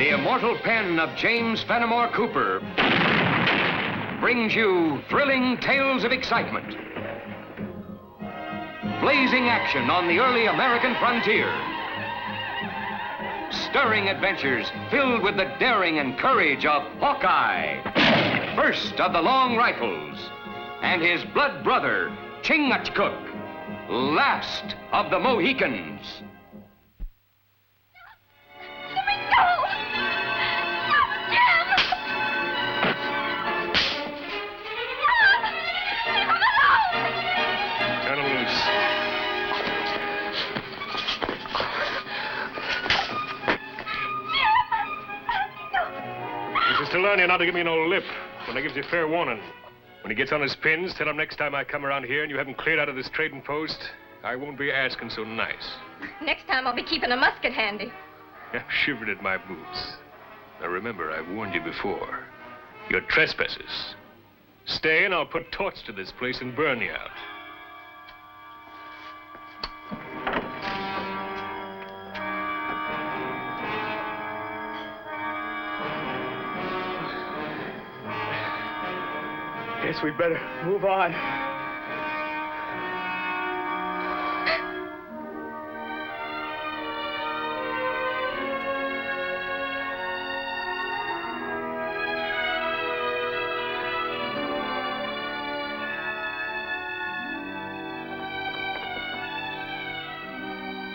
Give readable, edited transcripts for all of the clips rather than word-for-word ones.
The immortal pen of James Fenimore Cooper brings you thrilling tales of excitement, blazing action on the early American frontier, stirring adventures filled with the daring and courage of Hawkeye, first of the long rifles, and his blood brother, Chingachgook, last of the Mohicans. Let me go! Jim! Stop! Leave him alone! Turn him loose. This is to learn you not to give me no lip when I gives you fair warning. When he gets on his pins, tell him next time I come around here and you haven't cleared out of this trading post, I won't be asking so nice. Next time I'll be keeping a musket handy. I'm shivering at my boots. Now remember, I've warned you before. You're trespassers. Stay and I'll put torch to this place and burn you out. Guess we'd better move on.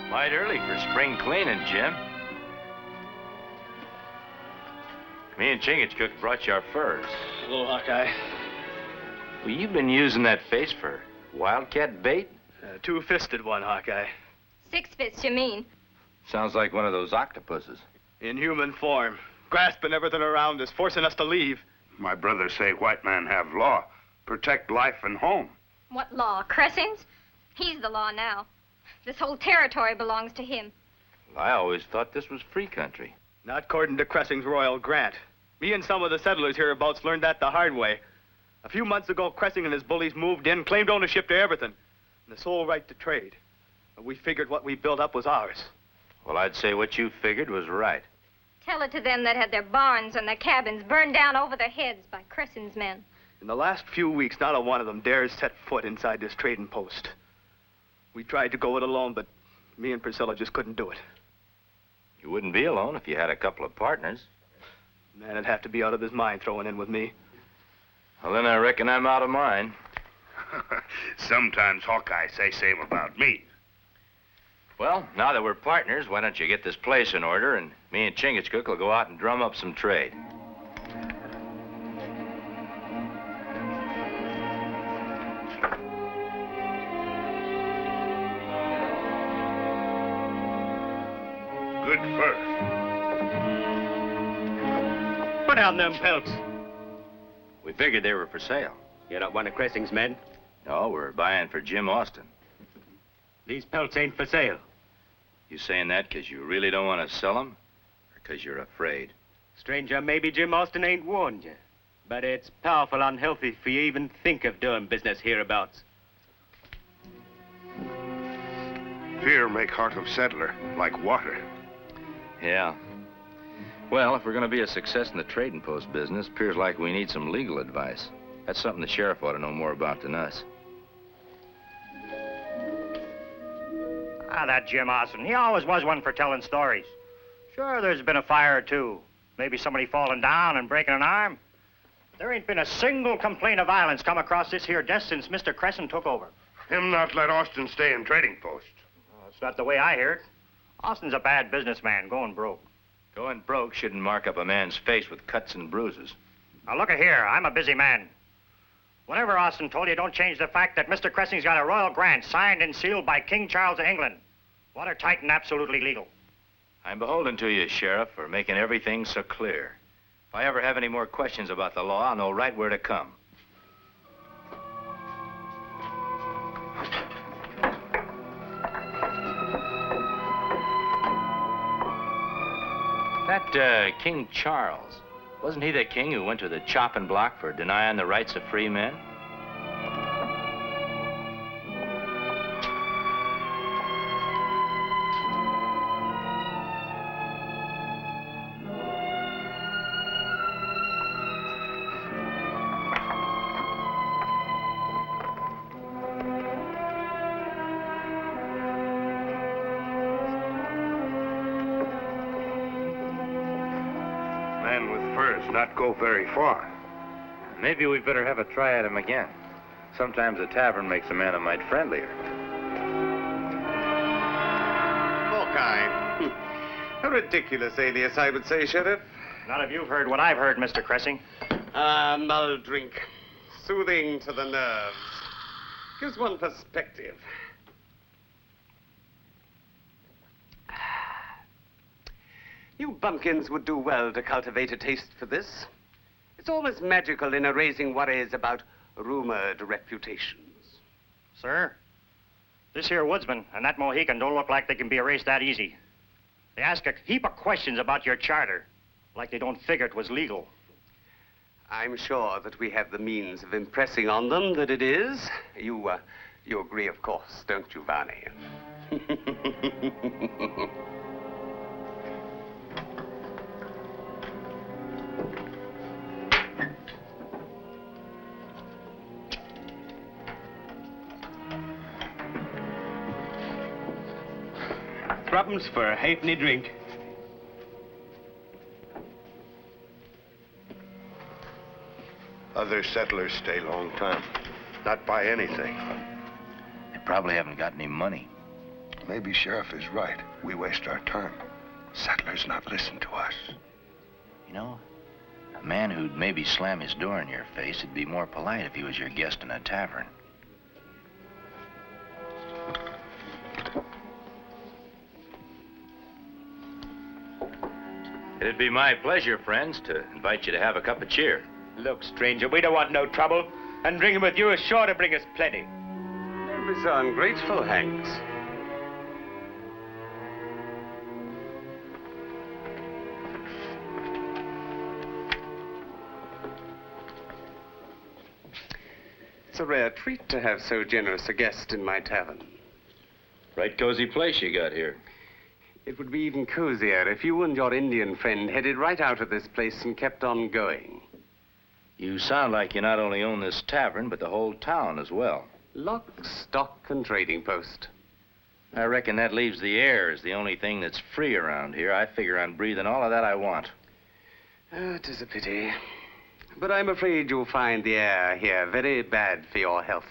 Might early for spring cleaning, Jim. Me and Chingachgook brought you our furs. Hello, Hawkeye. Well, you've been using that face for wildcat bait? Two-fisted one, Hawkeye. 6 fists, you mean? Sounds like one of those octopuses. In human form. Grasping everything around us, forcing us to leave. My brothers say white man have law. Protect life and home. What law? Cressing's? He's the law now. This whole territory belongs to him. Well, I always thought this was free country. Not according to Cressing's royal grant. Me and some of the settlers hereabouts learned that the hard way. A few months ago, Cressing and his bullies moved in, claimed ownership to everything, and the sole right to trade. But we figured what we built up was ours. Well, I'd say what you figured was right. Tell it to them that had their barns and their cabins burned down over their heads by Cressing's men. In the last few weeks, not a one of them dares set foot inside this trading post. We tried to go it alone, but me and Priscilla just couldn't do it. You wouldn't be alone if you had a couple of partners. Man, it'd have to be out of his mind throwing in with me. Well, then I reckon I'm out of mine. Sometimes Hawkeye say same about me. Well, now that we're partners, why don't you get this place in order, and me and Chingachgook will go out and drum up some trade. Good fur. Put down them pelts. We figured they were for sale. You're not one of Cressing's men? No, we're buying for Jim Austin. These pelts ain't for sale. You saying that because you really don't want to sell them, or because you're afraid? Stranger, maybe Jim Austin ain't warned you. But it's powerful unhealthy for you even think of doing business hereabouts. Fear make heart of settler, like water. Yeah. Well, if we're going to be a success in the trading post business, appears like we need some legal advice. That's something the sheriff ought to know more about than us. That Jim Austin, he always was one for telling stories. Sure, there's been a fire or two. Maybe somebody falling down and breaking an arm. There ain't been a single complaint of violence come across this here desk since Mr. Cressing took over. Him not let Austin stay in trading post. That's not the way I hear it. Austin's a bad businessman, going broke. Going broke shouldn't mark up a man's face with cuts and bruises. Now, look here, I'm a busy man. Whatever Austin told you, don't change the fact that Mr. Cressing's got a royal grant signed and sealed by King Charles of England. Watertight and absolutely legal. I'm beholden to you, Sheriff, for making everything so clear. If I ever have any more questions about the law, I'll know right where to come. That King Charles, wasn't he the king who went to the chopping block for denying the rights of free men? man with furs not go very far. Maybe we better have a try at him again. Sometimes a tavern makes a man a mite friendlier. Hawkeye. A ridiculous alias, I would say, Sheriff. None of you've heard what I've heard, Mr. Cressing. Mull drink. Soothing to the nerves. Gives one perspective. You bumpkins would do well to cultivate a taste for this. It's always magical in erasing worries about rumored reputations. Sir, this here woodsman and that Mohican don't look like they can be erased that easy. They ask a heap of questions about your charter, like they don't figure it was legal. I'm sure that we have the means of impressing on them that it is. You agree, of course, don't you, Varney? Threepence for a halfpenny drink. Other settlers stay long time. Not buy anything. They probably haven't got any money. Maybe Sheriff is right. We waste our time. Settlers not listen to us. You know, a man who'd maybe slam his door in your face would be more polite if he was your guest in a tavern. It'd be my pleasure, friends, to invite you to have a cup of cheer. Look, stranger, we don't want no trouble. And drinking with you is sure to bring us plenty. Don't be so ungrateful, Hanks. It's a rare treat to have so generous a guest in my tavern. Right cozy place you got here. It would be even cozier if you and your Indian friend headed right out of this place and kept on going. You sound like you not only own this tavern, but the whole town as well. Lock, stock, and trading post. I reckon that leaves the air as the only thing that's free around here. I figure on breathing all of that I want. It is a pity. But I'm afraid you'll find the air here very bad for your health.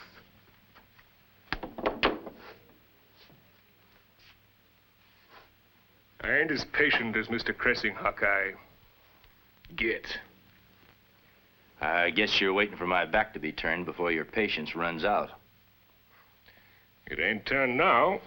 I ain't as patient as Mr. Cressing, Hawkeye. Get. I guess you're waiting for my back to be turned before your patience runs out. It ain't turned now.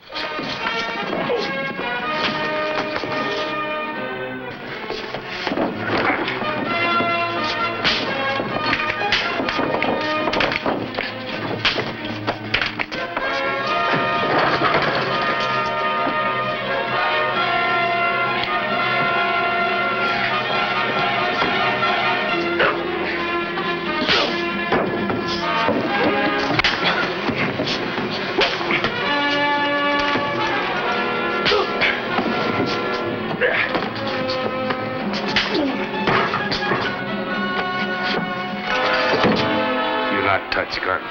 Touch guns.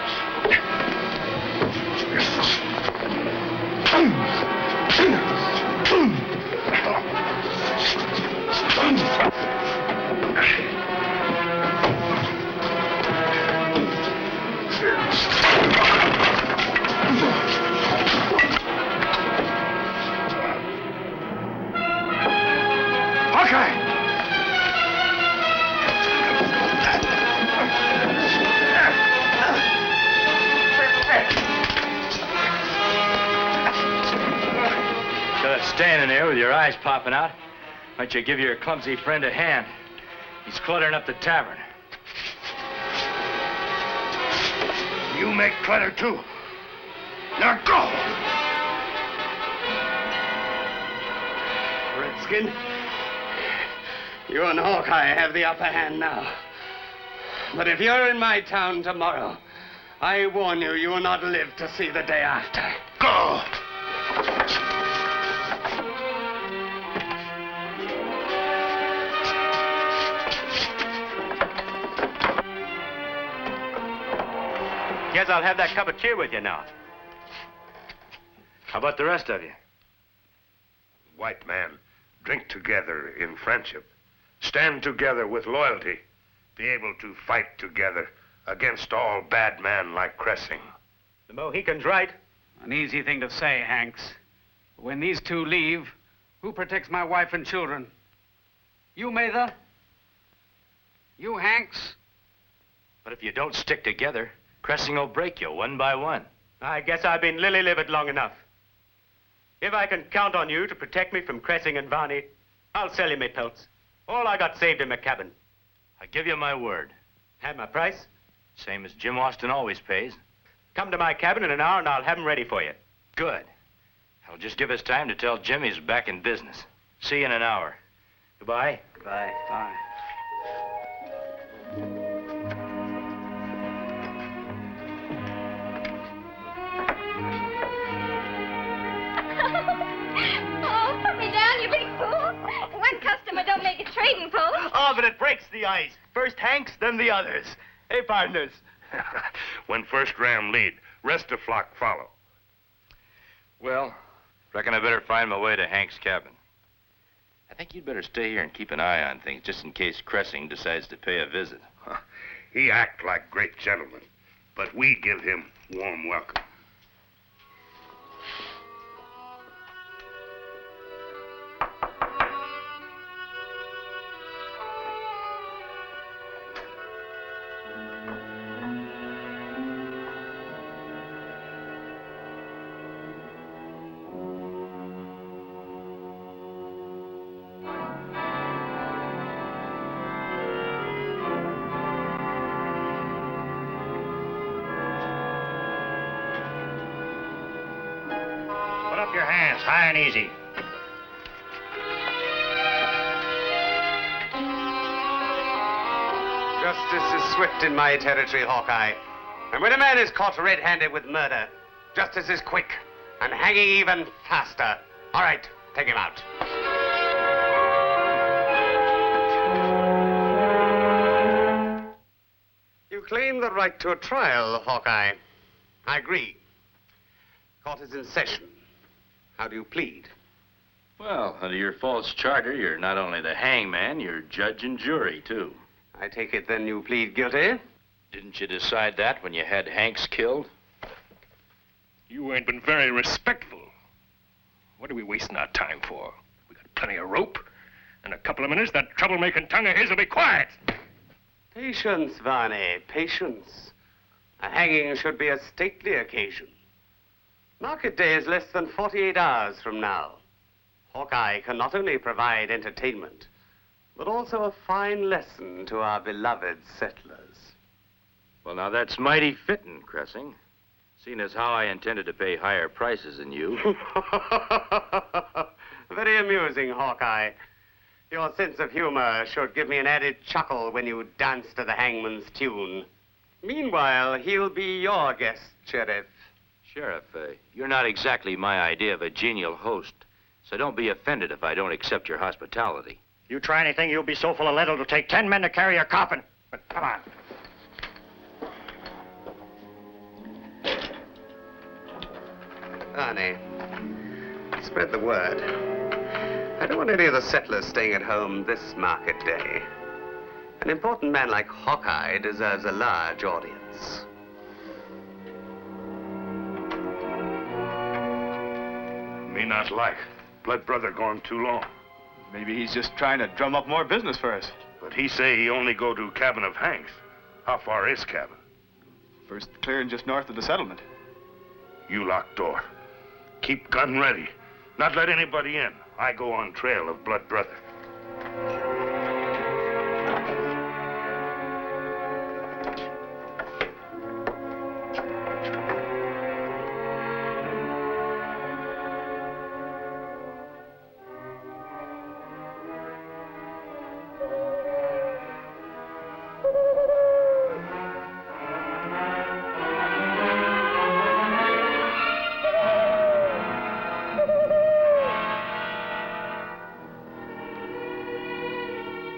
Standing there with your eyes popping out, why don't you give your clumsy friend a hand? He's cluttering up the tavern. You make clutter too. Now go! Redskin, you and Hawkeye have the upper hand now. But if you're in my town tomorrow, I warn you, you will not live to see the day after. Go! Guess I'll have that cup of tea with you now. How about the rest of you? White man, drink together in friendship. Stand together with loyalty. Be able to fight together against all bad men like Cressing. The Mohicans right. An easy thing to say, Hanks. When these two leave, who protects my wife and children? You, Mather? You, Hanks? But if you don't stick together, Cressing will break you one by one. I guess I've been lily-livered long enough. If I can count on you to protect me from Cressing and Varney, I'll sell you my pelts. All I got saved in my cabin. I give you my word. Have my price? Same as Jim Austin always pays. Come to my cabin in an hour and I'll have 'em ready for you. Good. That'll just give us time to tell Jim he's back in business. See you in an hour. Goodbye. Goodbye. Bye. Oh, put me down, you big fool. One customer don't make a trading post. Oh, but it breaks the ice. First Hanks, then the others. Hey, partners. When first ram lead, rest of flock follow. Well, reckon I better find my way to Hank's cabin. I think you'd better stay here and keep an eye on things just in case Cressing decides to pay a visit. He act like great gentleman, but we give him warm welcome. Put up your hands, high and easy. Justice is swift in my territory, Hawkeye. And when a man is caught red-handed with murder, justice is quick and hanging even faster. All right, take him out. You claim the right to a trial, Hawkeye. I agree. Court is in session. How do you plead? Well, under your false charter, you're not only the hangman, you're judge and jury, too. I take it then you plead guilty? Didn't you decide that when you had Hanks killed? You ain't been very respectful. What are we wasting our time for? We got plenty of rope. In a couple of minutes, that troublemaking tongue of his will be quiet. Patience, Varney, patience. A hanging should be a stately occasion. Market day is less than 48 hours from now. Hawkeye can not only provide entertainment, but also a fine lesson to our beloved settlers. Well, now, that's mighty fitting, Cressing. Seeing as how I intended to pay higher prices than you. Very amusing, Hawkeye. Your sense of humor should give me an added chuckle when you dance to the hangman's tune. Meanwhile, he'll be your guest, Sheriff. Sheriff, you're not exactly my idea of a genial host, so don't be offended if I don't accept your hospitality. You try anything, you'll be so full of lead it'll take 10 men to carry your coffin. But come on. Varney, spread the word. I don't want any of the settlers staying at home this market day. An important man like Hawkeye deserves a large audience. Me not like. Blood brother gone too long. Maybe he's just trying to drum up more business for us. But he say he only go to cabin of Hanks. How far is cabin? First clearing just north of the settlement. You lock door. Keep gun ready. Not let anybody in. I go on trail of blood brother.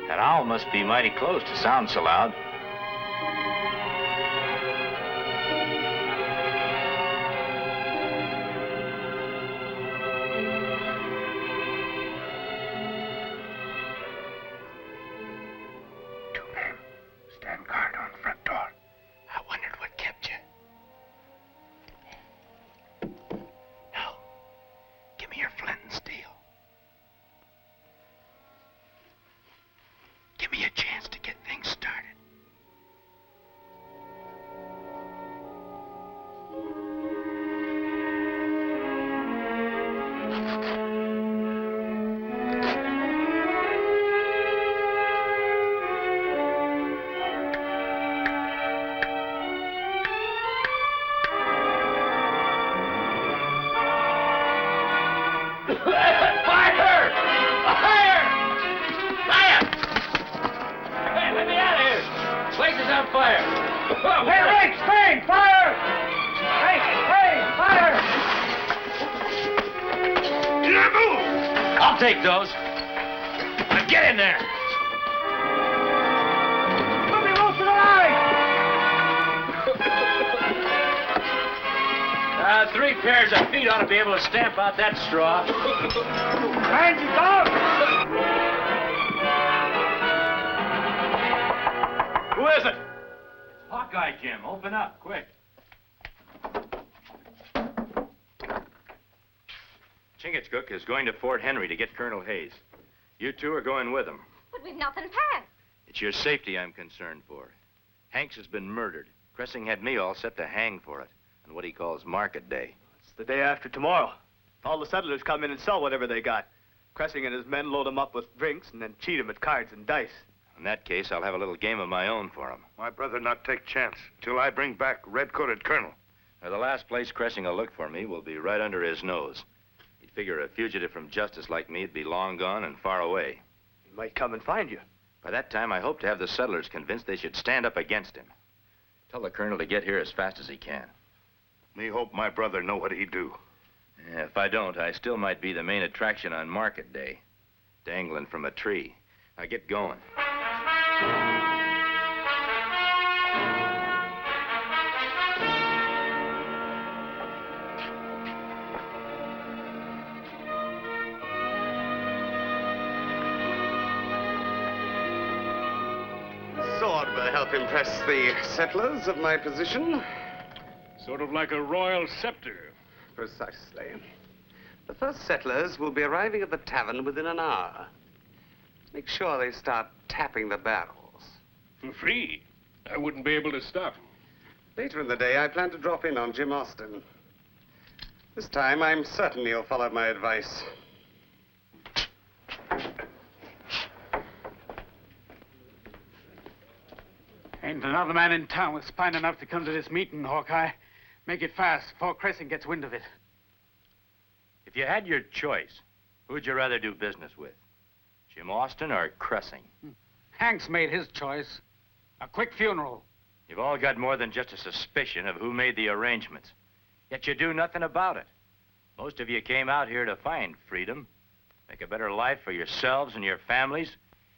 That owl must be mighty close to sound so loud. I'll take those. Now get in there. Put me rope to the line! 3 pairs of feet ought to be able to stamp out that straw. Hands, you dog! Who is it? Hawkeye, Jim. Open up, quick. Chingachgook is going to Fort Henry to get Colonel Hayes. You two are going with him. But we've nothing packed. It's your safety I'm concerned for. Hanks has been murdered. Cressing had me all set to hang for it on what he calls market day. It's the day after tomorrow. All the settlers come in and sell whatever they got. Cressing and his men load them up with drinks and then cheat them at cards and dice. In that case, I'll have a little game of my own for him. My brother not take chance till I bring back red-coated colonel. Now, the last place Cressing will look for me will be right under his nose. He'd figure a fugitive from justice like me would be long gone and far away. He might come and find you. By that time, I hope to have the settlers convinced they should stand up against him. Tell the colonel to get here as fast as he can. Me hope my brother know what he do. Yeah, if I don't, I still might be the main attraction on market day. Dangling from a tree. Now get going. Sword will help impress the settlers of my position. Sort of like a royal scepter. Precisely. The first settlers will be arriving at the tavern within an hour. Make sure they start tapping the barrels. For free. I wouldn't be able to stop. Later in the day, I plan to drop in on Jim Austin. This time, I'm certain he'll follow my advice. Ain't another man in town with spine enough to come to this meeting, Hawkeye. Make it fast before Cressing gets wind of it. If you had your choice, who'd you rather do business with? Jim Austin or Cressing? Hanks made his choice. A quick funeral. You've all got more than just a suspicion of who made the arrangements. Yet you do nothing about it. Most of you came out here to find freedom. Make a better life for yourselves and your families.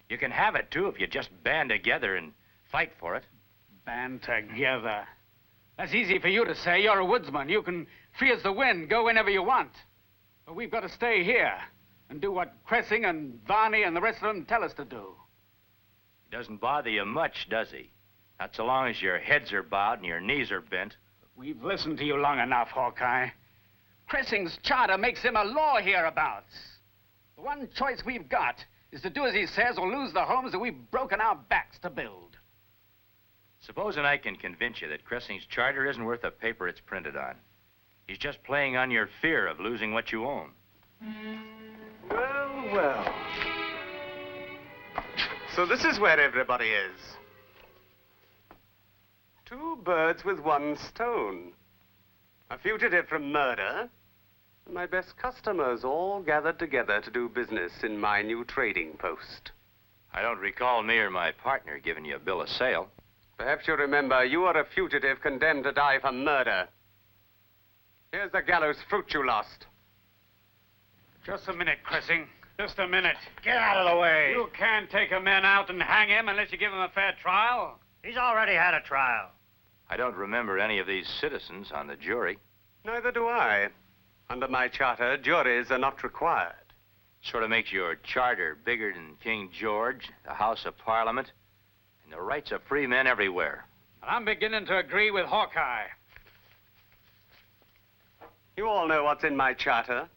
You can have it, too, if you just band together and fight for it. Band together. That's easy for you to say. You're a woodsman. You can free as the wind, go whenever you want. But we've got to stay here and do what Cressing and Varney and the rest of them tell us to do. He doesn't bother you much, does he? Not so long as your heads are bowed and your knees are bent. We've listened to you long enough, Hawkeye. Cressing's charter makes him a law hereabouts. The one choice we've got is to do as he says or lose the homes that we've broken our backs to build. Supposing I can convince you that Cressing's charter isn't worth the paper it's printed on. He's just playing on your fear of losing what you own. Well, well. So this is where everybody is. 2 birds with 1 stone. A fugitive from murder, and my best customers all gathered together to do business in my new trading post. I don't recall me or my partner giving you a bill of sale. Perhaps you remember you are a fugitive condemned to die for murder. Here's the gallows fruit you lost. Just a minute, Cressing. Just a minute. Get out of the way. You can't take a man out and hang him unless you give him a fair trial. He's already had a trial. I don't remember any of these citizens on the jury. Neither do I. Under my charter, juries are not required. Sort of makes your charter bigger than King George, the House of Parliament, and the rights of free men everywhere. And I'm beginning to agree with Hawkeye. You all know what's in my charter.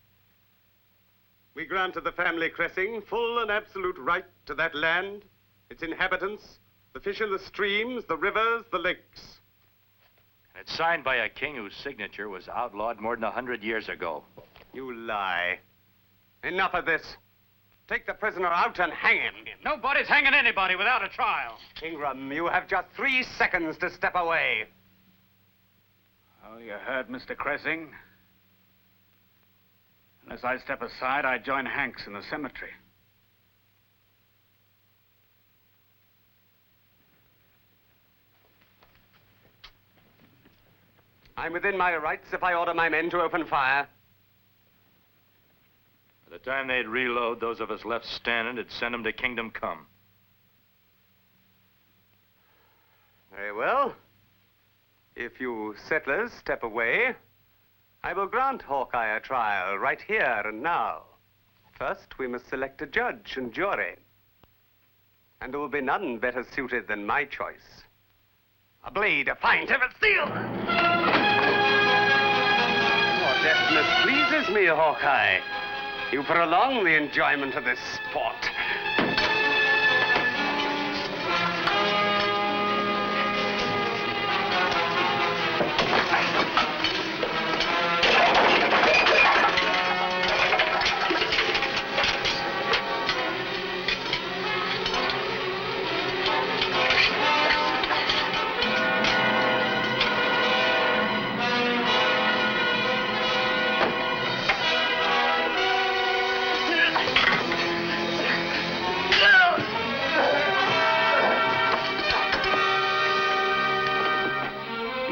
We grant to the family Cressing full and absolute right to that land, its inhabitants, the fish in the streams, the rivers, the lakes. And it's signed by a king whose signature was outlawed more than 100 years ago. You lie. Enough of this. Take the prisoner out and hang him. Nobody's hanging anybody without a trial. Ingram, you have just 3 seconds to step away. Oh, you heard, Mr. Cressing. Unless I step aside, I join Hanks in the cemetery. I'm within my rights if I order my men to open fire. By the time they'd reload, those of us left standing would send them to Kingdom Come. Very well. If you settlers step away, I will grant Hawkeye a trial right here and now. First, we must select a judge and jury. And there will be none better suited than my choice. A blade of fine tempered steel! Your deftness pleases me, Hawkeye. You prolong the enjoyment of this sport.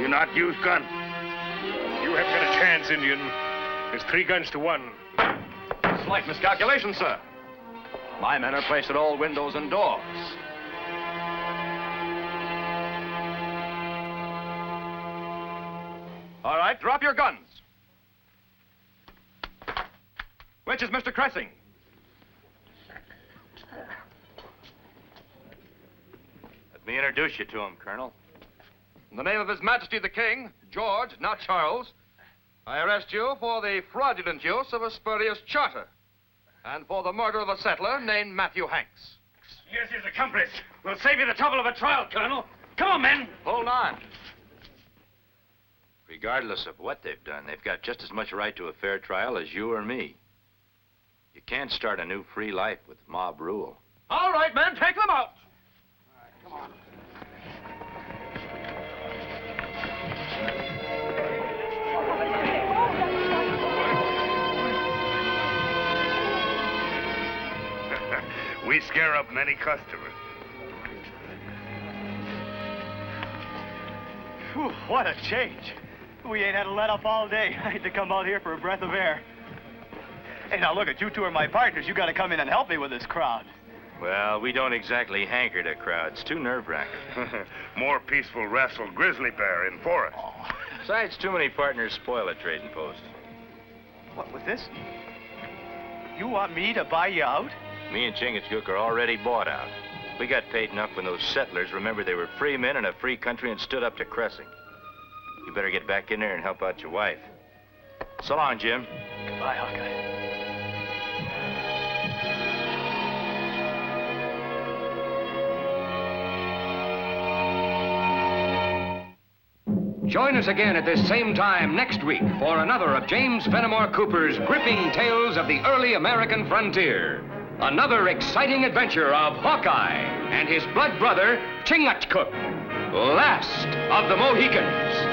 Not use gun. You haven't got a chance, Indian. There's 3 guns to 1. Slight miscalculation, sir. My men are placed at all windows and doors. All right, drop your guns. Which is Mr. Cressing? Let me introduce you to him, Colonel. In the name of His Majesty the King, George, not Charles, I arrest you for the fraudulent use of a spurious charter and for the murder of a settler named Matthew Hanks. Here's his accomplice. We'll save you the trouble of a trial, Colonel. Come on, men. Hold on. Regardless of what they've done, they've got just as much right to a fair trial as you or me. You can't start a new free life with mob rule. All right, men, take them out. All right, come on. We scare up many customers. Whew, what a change. We ain't had a let up all day. I had to come out here for a breath of air. Hey, now look, you two are my partners. You got to come in and help me with this crowd. Well, we don't exactly hanker to crowds. Too nerve-wracking. More peaceful wrestle grizzly bear in forest. Oh. Besides, too many partners spoil a trading post. What, with this? You want me to buy you out? Me and Chingachgook are already bought out. We got paid enough when those settlers remembered they were free men in a free country and stood up to Cressing. You better get back in there and help out your wife. So long, Jim. Goodbye, Hawkeye. Join us again at this same time next week for another of James Fenimore Cooper's gripping tales of the early American frontier. Another exciting adventure of Hawkeye and his blood brother, Chingachgook, last of the Mohicans.